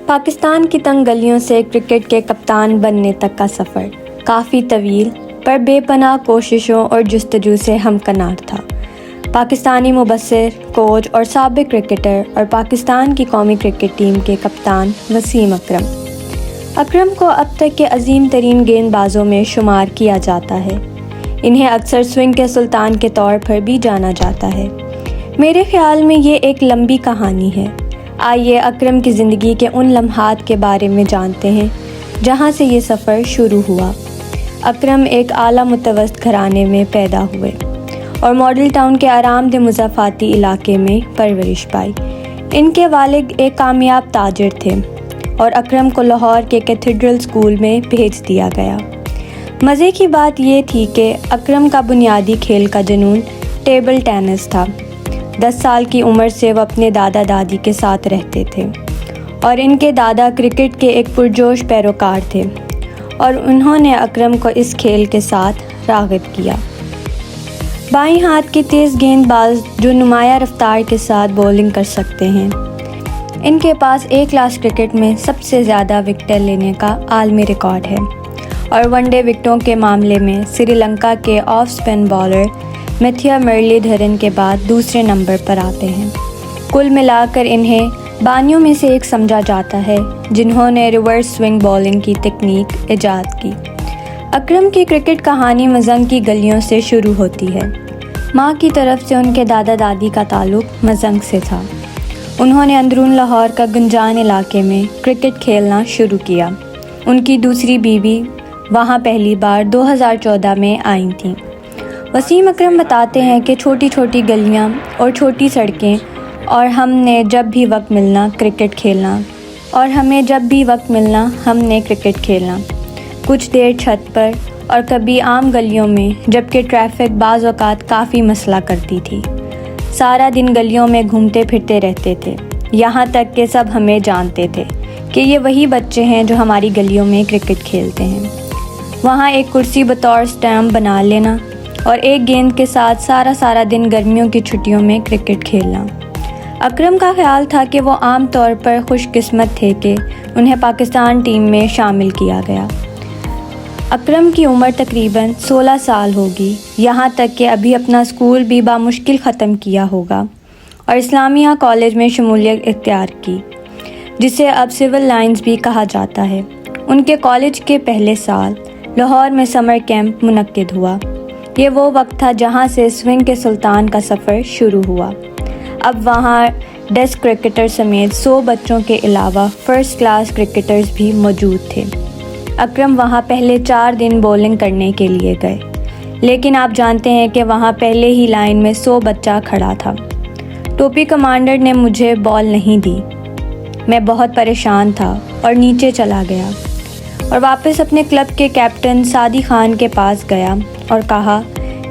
پاکستان کی تنگ گلیوں سے کرکٹ کے کپتان بننے تک کا سفر کافی طویل پر بے پناہ کوششوں اور جستجو سے ہمکنار تھا۔ پاکستانی مبصر، کوچ اور سابق کرکٹر اور پاکستان کی قومی کرکٹ ٹیم کے کپتان وسیم اکرم کو اب تک کے عظیم ترین گیند بازوں میں شمار کیا جاتا ہے۔ انہیں اکثر سوئنگ کے سلطان کے طور پر بھی جانا جاتا ہے۔ میرے خیال میں یہ ایک لمبی کہانی ہے۔ آئیے اکرم کی زندگی کے ان لمحات کے بارے میں جانتے ہیں جہاں سے یہ سفر شروع ہوا۔ اکرم ایک اعلیٰ متوسط گھرانے میں پیدا ہوئے اور ماڈل ٹاؤن کے آرام دہ مضافاتی علاقے میں پرورش پائی۔ ان کے والد ایک کامیاب تاجر تھے اور اکرم کو لاہور کے کیتھیڈرل اسکول میں بھیج دیا گیا۔ مزے کی بات یہ تھی کہ اکرم کا بنیادی کھیل کا جنون ٹیبل ٹینس تھا۔ 10 سال کی عمر سے وہ اپنے دادا دادی کے ساتھ رہتے تھے اور ان کے دادا کرکٹ کے ایک پرجوش پیروکار تھے اور انہوں نے اکرم کو اس کھیل کے ساتھ راغب کیا۔ بائیں ہاتھ کے تیز گیند باز جو نمایاں رفتار کے ساتھ بولنگ کر سکتے ہیں، ان کے پاس ایک کلاس کرکٹ میں سب سے زیادہ وکٹیں لینے کا عالمی ریکارڈ ہے اور ون ڈے وکٹوں کے معاملے میں سری لنکا کے آف سپن بالر میتھیو مرلی دھرن کے بعد دوسرے نمبر پر آتے ہیں۔ کل ملا کر انہیں بانیوں میں سے ایک سمجھا جاتا ہے جنہوں نے ریورس سوئنگ بالنگ کی تکنیک ایجاد کی۔ اکرم کی کرکٹ کہانی مزنگ کی گلیوں سے شروع ہوتی ہے۔ ماں کی طرف سے ان کے دادا دادی کا تعلق مزنگ سے تھا۔ انہوں نے اندرون لاہور کا گنجان علاقے میں کرکٹ کھیلنا شروع کیا۔ ان کی دوسری بیوی وہاں پہلی بار 2014 میں آئی تھیں۔ وسیم اکرم بتاتے ہیں کہ چھوٹی چھوٹی گلیاں اور چھوٹی سڑکیں اور ہمیں جب بھی وقت ملنا ہم نے کرکٹ کھیلنا، کچھ دیر چھت پر اور کبھی عام گلیوں میں، جبکہ ٹریفک بعض اوقات کافی مسئلہ کرتی تھی۔ سارا دن گلیوں میں گھومتے پھرتے رہتے تھے، یہاں تک کہ سب ہمیں جانتے تھے کہ یہ وہی بچے ہیں جو ہماری گلیوں میں کرکٹ کھیلتے ہیں۔ وہاں ایک کرسی بطور سٹیمپ بنا لینا اور ایک گیند کے ساتھ سارا دن گرمیوں کی چھٹیوں میں کرکٹ کھیلنا۔ اکرم کا خیال تھا کہ وہ عام طور پر خوش قسمت تھے کہ انہیں پاکستان ٹیم میں شامل کیا گیا۔ اکرم کی عمر تقریباً 16 سال ہوگی، یہاں تک کہ ابھی اپنا اسکول بھی بامشکل ختم کیا ہوگا اور اسلامیہ کالج میں شمولیت اختیار کی، جسے اب سول لائنز بھی کہا جاتا ہے۔ ان کے کالج کے پہلے سال لاہور میں سمر کیمپ منعقد ہوا۔ یہ وہ وقت تھا جہاں سے سوئنگ کے سلطان کا سفر شروع ہوا۔ اب وہاں ڈیسک کرکٹر سمیت 100 بچوں کے علاوہ فرسٹ کلاس کرکٹرز بھی موجود تھے۔ اکرم وہاں پہلے 4 دن بولنگ کرنے کے لیے گئے، لیکن آپ جانتے ہیں کہ وہاں پہلے ہی لائن میں 100 بچہ کھڑا تھا۔ ٹوپی کمانڈر نے مجھے بال نہیں دی۔ میں بہت پریشان تھا اور نیچے چلا گیا اور واپس اپنے کلب کے کیپٹن سعدی خان کے پاس گیا اور کہا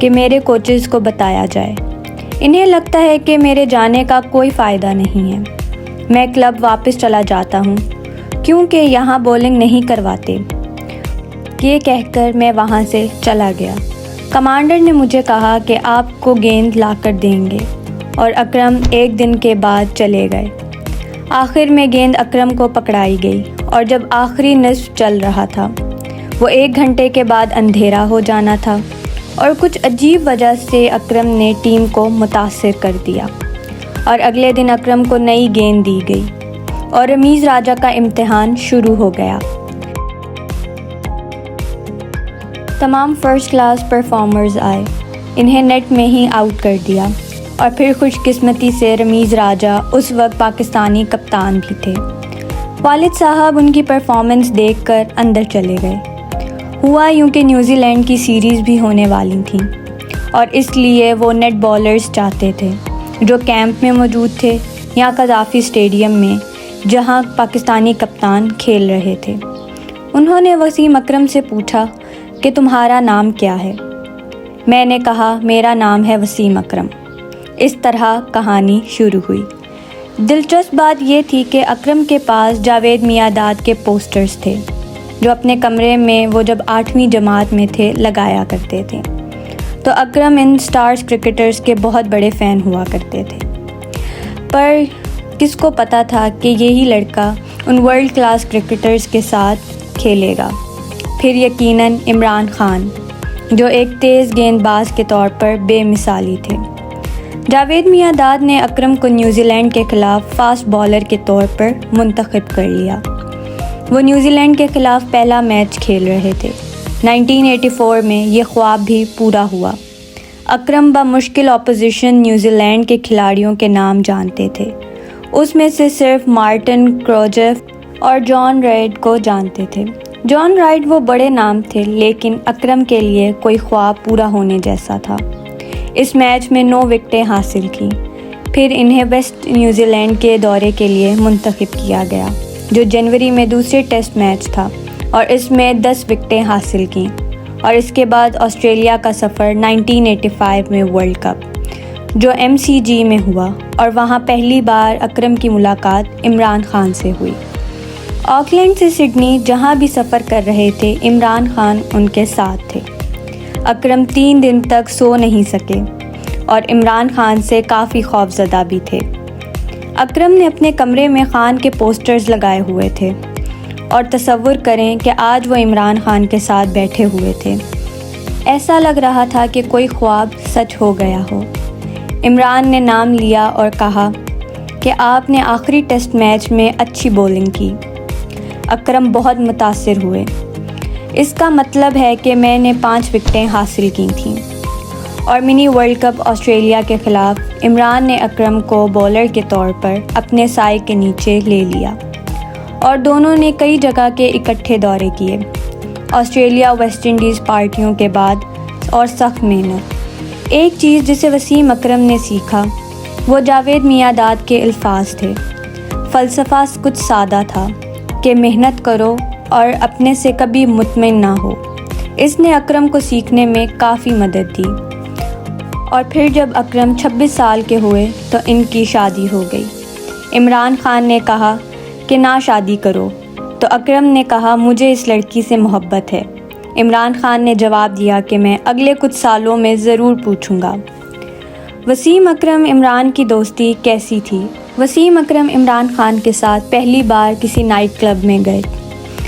کہ میرے کوچز کو بتایا جائے۔ انہیں لگتا ہے کہ میرے جانے کا کوئی فائدہ نہیں ہے، میں کلب واپس چلا جاتا ہوں کیونکہ یہاں بولنگ نہیں کرواتے۔ یہ کہہ کر میں وہاں سے چلا گیا۔ کمانڈر نے مجھے کہا کہ آپ کو گیند لا کر دیں گے اور اکرم 1 دن کے بعد چلے گئے۔ آخر میں گیند اکرم کو پکڑائی گئی اور جب آخری نصف چل رہا تھا، وہ 1 گھنٹے کے بعد اندھیرا ہو جانا تھا اور کچھ عجیب وجہ سے اکرم نے ٹیم کو متاثر کر دیا اور اگلے دن اکرم کو نئی گیند دی گئی اور رمیز راجہ کا امتحان شروع ہو گیا۔ تمام فرسٹ کلاس پرفارمرز آئے، انہیں نیٹ میں ہی آؤٹ کر دیا اور پھر خوش قسمتی سے رمیز راجہ اس وقت پاکستانی کپتان بھی تھے۔ والد صاحب ان کی پرفارمنس دیکھ کر اندر چلے گئے۔ ہوا یوں کہ نیوزی لینڈ کی سیریز بھی ہونے والی تھیں اور اس لیے وہ نیٹ بالرز چاہتے تھے جو کیمپ میں موجود تھے یا قذافی اسٹیڈیم میں جہاں پاکستانی کپتان کھیل رہے تھے۔ انہوں نے وسیم اکرم سے پوچھا کہ تمہارا نام کیا ہے؟ میں نے کہا میرا نام ہے وسیم اکرم۔ اس طرح کہانی شروع ہوئی۔ دلچسپ بات یہ تھی کہ اکرم کے پاس جاوید میاں-داد کے پوسٹرز تھے جو اپنے کمرے میں وہ جب 8ویں جماعت میں تھے لگایا کرتے تھے، تو اکرم ان سٹارز کرکٹرز کے بہت بڑے فین ہوا کرتے تھے۔ پر کس کو پتہ تھا کہ یہی لڑکا ان ورلڈ کلاس کرکٹرز کے ساتھ کھیلے گا۔ پھر یقیناً عمران خان، جو ایک تیز گیند باز کے طور پر بے مثالی تھے۔ جاوید میاں نے اکرم کو نیوزی لینڈ کے خلاف فاسٹ بالر کے طور پر منتخب کر لیا۔ وہ نیوزی لینڈ کے خلاف پہلا میچ کھیل رہے تھے۔ 1984 میں یہ خواب بھی پورا ہوا۔ اکرم بمشکل اپوزیشن نیوزی لینڈ کے کھلاڑیوں کے نام جانتے تھے۔ اس میں سے صرف مارٹن کروجف اور جان رائٹ کو جانتے تھے۔ جان رائٹ وہ بڑے نام تھے، لیکن اکرم کے لیے کوئی خواب پورا ہونے جیسا تھا۔ اس میچ میں 9 وکٹیں حاصل کیں۔ پھر انہیں ویسٹ نیوزی لینڈ کے دورے کے لیے منتخب کیا گیا، جو جنوری میں دوسرے ٹیسٹ میچ تھا، اور اس میں 10 وکٹیں حاصل کیں۔ اور اس کے بعد آسٹریلیا کا سفر 1985 میں ورلڈ کپ، جو MCG میں ہوا، اور وہاں پہلی بار اکرم کی ملاقات عمران خان سے ہوئی۔ آکلینڈ سے سڈنی جہاں بھی سفر کر رہے تھے، عمران خان ان کے ساتھ تھے۔ اکرم 3 دن تک سو نہیں سکے اور عمران خان سے کافی خوفزدہ بھی تھے۔ اکرم نے اپنے کمرے میں خان کے پوسٹرز لگائے ہوئے تھے، اور تصور کریں کہ آج وہ عمران خان کے ساتھ بیٹھے ہوئے تھے۔ ایسا لگ رہا تھا کہ کوئی خواب سچ ہو گیا ہو۔ عمران نے نام لیا اور کہا کہ آپ نے آخری ٹیسٹ میچ میں اچھی بولنگ کی۔ اکرم بہت متاثر ہوئے۔ اس کا مطلب ہے کہ میں نے 5 وکٹیں حاصل کی تھیں۔ اور منی ورلڈ کپ آسٹریلیا کے خلاف عمران نے اکرم کو بولر کے طور پر اپنے سائے کے نیچے لے لیا، اور دونوں نے کئی جگہ کے اکٹھے دورے کیے۔ آسٹریلیا ویسٹ انڈیز پارٹیوں کے بعد اور سخت محنت۔ ایک چیز جسے وسیم اکرم نے سیکھا وہ جاوید میاں کے الفاظ تھے۔ فلسفہ کچھ سادہ تھا کہ محنت کرو اور اپنے سے کبھی مطمئن نہ ہو۔ اس نے اکرم کو سیکھنے میں کافی مدد دی۔ اور پھر جب اکرم 26 سال کے ہوئے تو ان کی شادی ہو گئی۔ عمران خان نے کہا کہ نہ شادی کرو، تو اکرم نے کہا مجھے اس لڑکی سے محبت ہے۔ عمران خان نے جواب دیا کہ میں اگلے کچھ سالوں میں ضرور پوچھوں گا۔ وسیم اکرم عمران کی دوستی کیسی تھی؟ وسیم اکرم عمران خان کے ساتھ پہلی بار کسی نائٹ کلب میں گئے،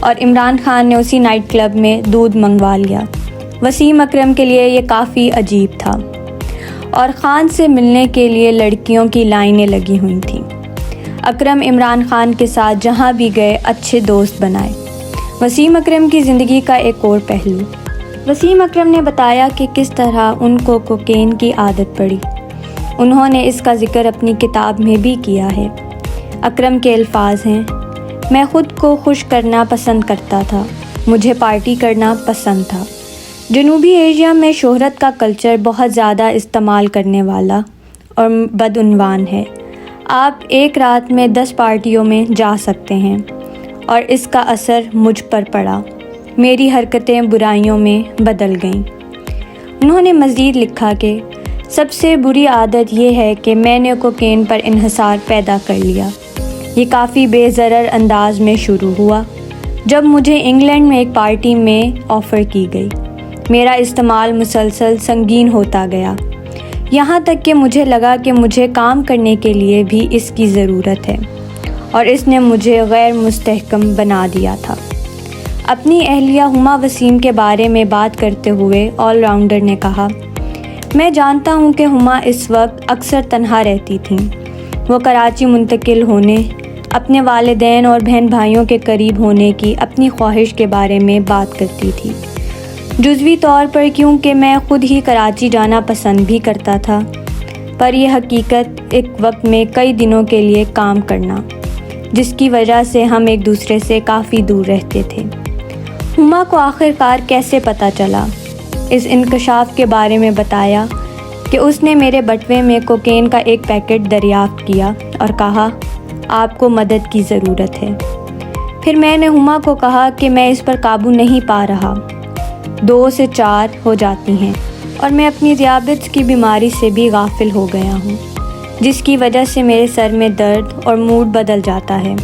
اور عمران خان نے اسی نائٹ کلب میں دودھ منگوا لیا۔ وسیم اکرم کے لیے یہ کافی عجیب تھا، اور خان سے ملنے کے لیے لڑکیوں کی لائنیں لگی ہوئی تھیں۔ اکرم عمران خان کے ساتھ جہاں بھی گئے اچھے دوست بنائے۔ وسیم اکرم کی زندگی کا ایک اور پہلو۔ وسیم اکرم نے بتایا کہ کس طرح ان کو کوکین کی عادت پڑی۔ انہوں نے اس کا ذکر اپنی کتاب میں بھی کیا ہے۔ اکرم کے الفاظ ہیں، میں خود کو خوش کرنا پسند کرتا تھا، مجھے پارٹی کرنا پسند تھا۔ جنوبی ایشیا میں شہرت کا کلچر بہت زیادہ استعمال کرنے والا اور بدعنوان ہے۔ آپ ایک رات میں 10 پارٹیوں میں جا سکتے ہیں، اور اس کا اثر مجھ پر پڑا۔ میری حرکتیں برائیوں میں بدل گئیں۔ انہوں نے مزید لکھا کہ سب سے بری عادت یہ ہے کہ میں نے کوکین پر انحصار پیدا کر لیا۔ یہ کافی بے ضرر انداز میں شروع ہوا جب مجھے انگلینڈ میں ایک پارٹی میں آفر کی گئی۔ میرا استعمال مسلسل سنگین ہوتا گیا، یہاں تک کہ مجھے لگا کہ مجھے کام کرنے کے لیے بھی اس کی ضرورت ہے، اور اس نے مجھے غیر مستحکم بنا دیا تھا۔ اپنی اہلیہ ہما وسیم کے بارے میں بات کرتے ہوئے آل راؤنڈر نے کہا، میں جانتا ہوں کہ ہما اس وقت اکثر تنہا رہتی تھیں۔ وہ کراچی منتقل ہونے، اپنے والدین اور بہن بھائیوں کے قریب ہونے کی اپنی خواہش کے بارے میں بات کرتی تھی، جزوی طور پر کیونکہ میں خود ہی کراچی جانا پسند بھی کرتا تھا، پر یہ حقیقت ایک وقت میں کئی دنوں کے لیے کام کرنا، جس کی وجہ سے ہم ایک دوسرے سے کافی دور رہتے تھے۔ ہما کو آخر کار کیسے پتہ چلا؟ اس انکشاف کے بارے میں بتایا کہ اس نے میرے بٹوے میں کوکین کا ایک پیکٹ دریافت کیا اور کہا، آپ کو مدد کی ضرورت ہے۔ پھر میں نے ہما کو کہا کہ میں اس پر قابو نہیں پا رہا، 2 سے 4 ہو جاتی ہیں، اور میں اپنی ذیابیطس کی بیماری سے بھی غافل ہو گیا ہوں، جس کی وجہ سے میرے سر میں درد اور موڈ بدل جاتا ہے،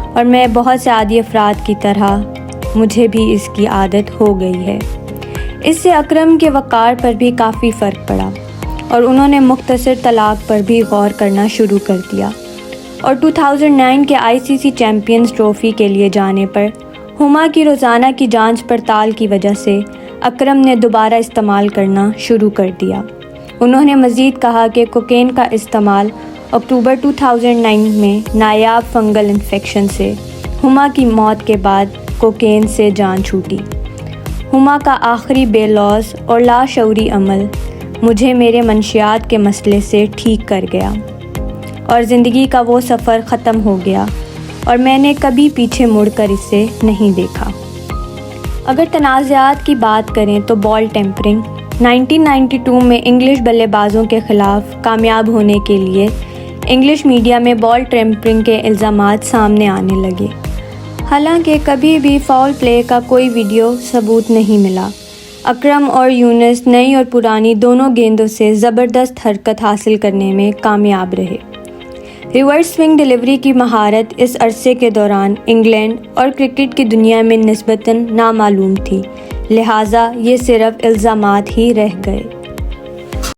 اور میں بہت سے عادی افراد کی طرح مجھے بھی اس کی عادت ہو گئی ہے۔ اس سے اکرم کے وقار پر بھی کافی فرق پڑا، اور انہوں نے مختصر طلاق پر بھی غور کرنا شروع کر دیا، اور 2009 کے ICC چیمپئنز ٹرافی کے لیے جانے پر ہما کی روزانہ کی جانچ پڑتال کی وجہ سے اکرم نے دوبارہ استعمال کرنا شروع کر دیا۔ انہوں نے مزید کہا کہ کوکین کا استعمال اکتوبر 2009 میں نایاب فنگل انفیکشن سے ہما کی موت کے بعد کوکین سے جان چھوٹی۔ ہما کا آخری بے لوث اور لاشعوری عمل مجھے میرے منشیات کے مسئلے سے ٹھیک کر گیا اور زندگی کا وہ سفر ختم ہو گیا اور میں نے کبھی پیچھے مڑ کر اسے نہیں دیکھا۔ اگر تنازعات کی بات کریں تو بال ٹیمپرنگ 1992 میں انگلش بلے بازوں کے خلاف کامیاب ہونے کے لیے انگلش میڈیا میں بال ٹیمپرنگ کے الزامات سامنے آنے لگے، حالانکہ کبھی بھی فاؤل پلے کا کوئی ویڈیو ثبوت نہیں ملا۔ اکرم اور یونس نئی اور پرانی دونوں گیندوں سے زبردست حرکت حاصل کرنے میں کامیاب رہے۔ ریورس سوئنگ ڈیلیوری کی مہارت اس عرصے کے دوران انگلینڈ اور کرکٹ کی دنیا میں نسبتاً نامعلوم تھی، لہٰذا یہ صرف الزامات ہی رہ گئے۔